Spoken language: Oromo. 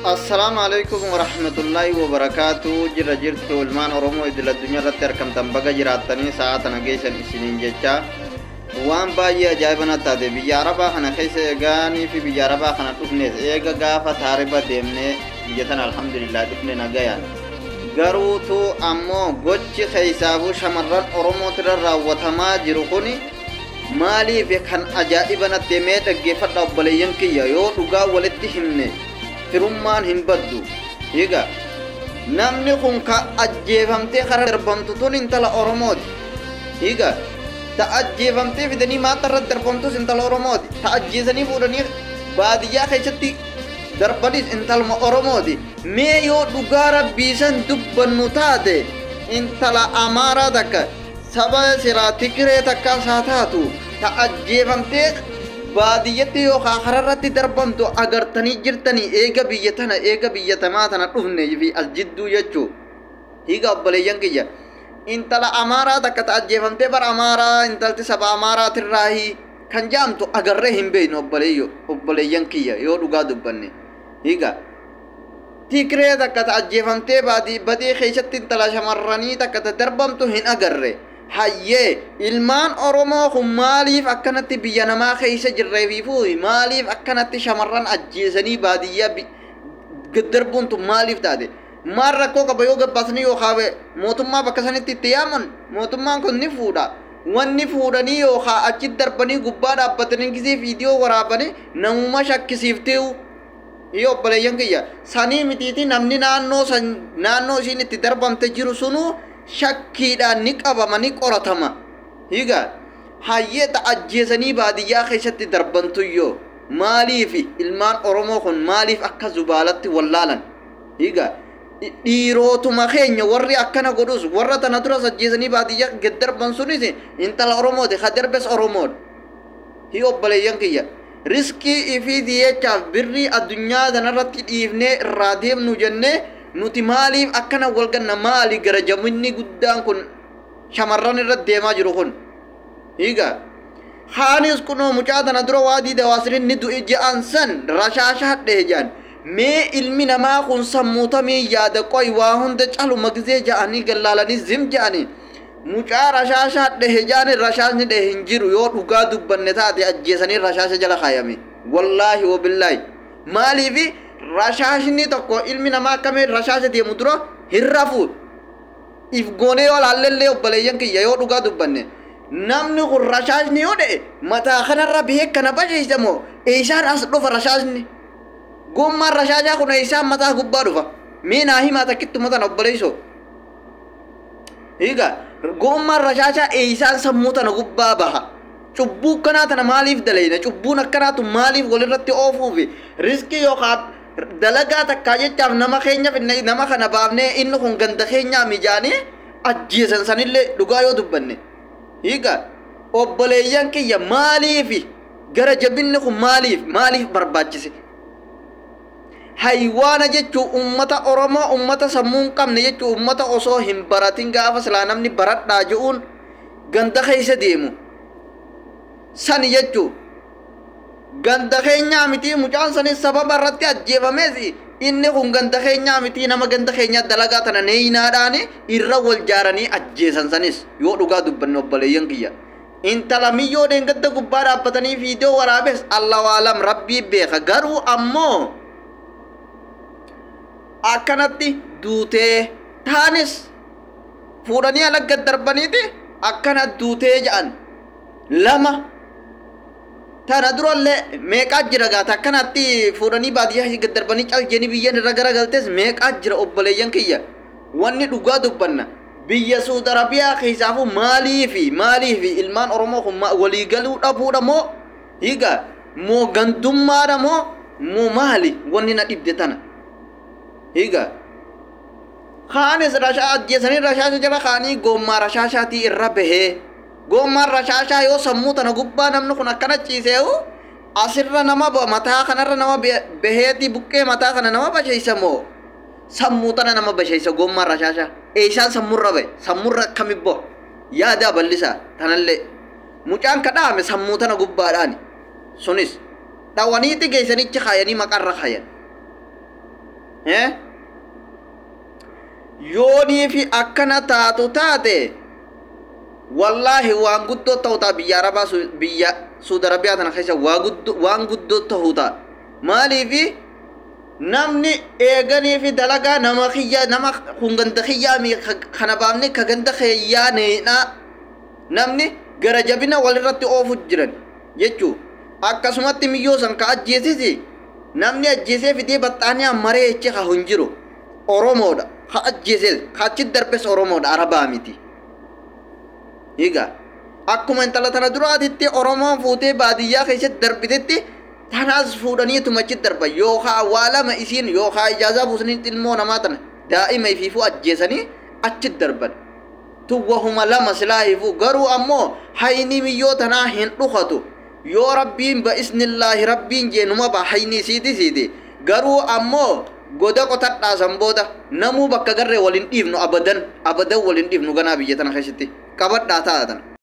السلام عليكم ورحمة الله وبركاته. جرت والمان أرومو إدل الدنيا رتر كم تنبغى جراتني ساعة نجيشن السنين جتا وان باي جايبنا تادي بيجاربا خنا خيس إيجاني في بيجاربا خنا تفنيس إيجا غافة تاريبا ديمني بيجتنا الحمد لله تفني نجايان غروتو أمو غوتشي خيسابو شمران أرومو ترى راوتما جروخوني مالي في خن أجائبنا تيميت جيفت أبليين كي يو لغا ولدي همني firummaan hin baddu higa namni kun ka ajjeefamtee karaa darbamtu tun intala oromooti higa ta ajjeefamtee fidanii maatarra darbamtus intala oromooti ta ajjeesanii fuudhanii baadiyyaa keessatti darbanis intalma oromooti mee yoo dhugaa rabbiisan dubbannu taate intala amaaraa takka saba siraa tigiree takka isaa taatu ta ajjeefamtee baadiyyatti yookaan kararratti darbamtu agartanii jirtanii eega biyyatamaa tana dhufne fi as jidduu jechuu higa obboleeyyan kiyya intala amaaraa takka ta ajjeefamtee bara amaaraa intalti saba amaaraatirraahi kan jaamtu agarree hin beeynu obboleeyyan kiyya yoo dhugaa dubbanne higa tigree takka ta ajjeefamtee badii keessatti intala shamarranii takka ta darbamtu hin agarre hayyee ilmaan oromoo kun maaliif akkanatti biyya namaa keessa jirreefiifu maaliif akkanatti shamarran ajjeesanii baadiyyaa gaddarbuun tun maaliif taate maal rakkoo qaba yoo gabbaasanii yookaan mootummaa bakka sanitti itti yaaman mootummaan kun ni fuudha wanni fuudhanii yookaan achi darbanii gubbaa dhaabbatanii gisee viidiyoo waraabanii namuma shakkisiifteewu yoo obboleeyyan kiyya sanii mitiiti namni naannoo isiin itti darbamte jiru sunuu shakkiidhaan ni qabama ni qoratama higa hayyee ta ajjeesanii baadiyyaa keessatti darbantuyyoo maaliif ilmaan oromoo kun maaliif akka zubaalatti wallaalan higa dhiirotuma keenya warri akkana godhus warra tana duras ajjeesanii baadiyyaa gad darban sunis intala oromooti ka darbes oromoodha hi obboleeyyan kiyya riskii ifiitii jechaaf birrii addunyaa tanarratti dhiifnee irraa deemnu jennee nuti maaliif akkana walganna maali gara jaminni guddaan kun shamarran irra deemaa jiru kun higa haanis kunoo mucaa tana dura waadii dawaasinin ni du'i je'an san rashaasha hadhee jaan mee ilmi namaa kun sammuutamii yaada qoy waa hunda caluma gisee ja'anii gallaalanii zim ja'anii mucaa rashaasha hadhee jaan rashaasni dhee hin jiru yoo dhugaa dubbanne taate ajjeesanii rashaasha jala kaayame wallaahi wabillaahi maaliifi rashaashni tokko ilmi namaa akkamii rashaasha deemu dura hin rafu if goonee yoo laalleellee obboleeyyan kiyya yoo dhugaa dubbanne namni kun rashaashni yoo dha'e mataa kanarra bihee kana basheessa moo eesaan as dhufa rashaashni gommaan rashaashaa kun eesaan mataa gubbaa dhufa mee naa himaa takkittuma tana obboleeysoo higa gommaan rashaashaa eesaan sammuu tana gubbaa baha cubbuu akkanaa tana maaliif dalayna cubbuun akkanaatu maaliif walirratti oofuufi riskii yookaan dalagaa takkaa jechaaf nama keenya nama kana baafnee inni kun ganda keenyaa mijaanii ajjeesan sanillee dhugaa yoo dubbanne higa obboleeyyan kiyya maaliifi gara jabinni kun maaliif barbaachise haywaana jechuu ummata oromoo ummata sammuu hin qabne jechuu ummata osoo hin baratin gaafa silaa namni baradhaa je'uun ganda keessa deemu sani jechuu ganda keenyaa miti mucaan sanis sababa irratti ajjeefamees inni kun ganda keenyaa miti nama ganda keenyaa dalagaa tana neeyinaadhaan irra wal jaaranii ajjeesan sanis yoo dhugaa dubbanne obboleeyyan kiyya intala miyyoo dheengadda gubbaa dhaabbatanii viidiyoo waraabes allahu alam rabbii beeka garuu ammoo akkanatti duutee taanis fuudhanii ala gad darbaniiti akkana duutee ja'an lama tana durallee meeqaa jira gaata akkanatti fuudhanii baadiyyaa gad darbanii caljeeni biyyan irra garagaltees meeqaa jira obboleeyyan kiyya wanni dhugaa dubbanna biyya Suudi Arabiyaa keessaafu maaliifi ilmaan oromoo kun waliigaluu dhabuudha moo higa moo gandummaadha moo maali wanni na dhibde tana higa kaanis rashaa ajjeesanii rashaasha jala kaanii gommaa rashaashaatii irra bahee gommaan rashaashaa yoo sammuu tana gubbaa namni kun akkana ciiseewu asirra nama mataa kanarra nama baheeti buqqee mataa kana nama basheessa moo sammuu tana nama basheessa gommaan rashaashaa eesaan sammurra bahe sammurra akkamibbo yaada ballisaa tanallee mucaan kadhaame sammuu tana gubbaadhaani sunis dhawaniiti geessanichi kaayanii maqarra kaayan يوني في أكنا تاتو تاتي والله وان قدو توتا بيا ربا بيا سود ربيا تنا خيشا وان قدو توتا مالي في نمني ايغني في دلقا نما خيا نما خنغند خيا مي خنبامني كغند خيا نينا نمني غرجبنا ولرت اوف جرن يچو akkasumatti miyyoo san ka ajjeesisi namni ajjeesee fidee baxxaaniyaa maree jecha ka hunjiru oromoodha ka ajjeesee ka achi darbes oromoodha arabaa miti higa akkuma intala tana duraatitti oromoon fuutee baadiyyaa keessatti darbitetti tanaas fuudhaniituma achi darban yookaa awwaalama isiin yookaa ijaazaa buusanitti ilmoo namaa tana daa'ima ifiifuu ajjeesanii achi darban tuwwahuma lama silaa hifuu garuu ammoo hayni miyyoo tanaa hin dhukatu yoo rabbiin بإذن الله rabbiin jeenuma bahayni siiti garuu ammoo goda qotadhaa sanbooda namuu bakka garree waliin dhiifnu abadan walin dhiifnu ganaa biyya tana keessatti qabadhaa taatan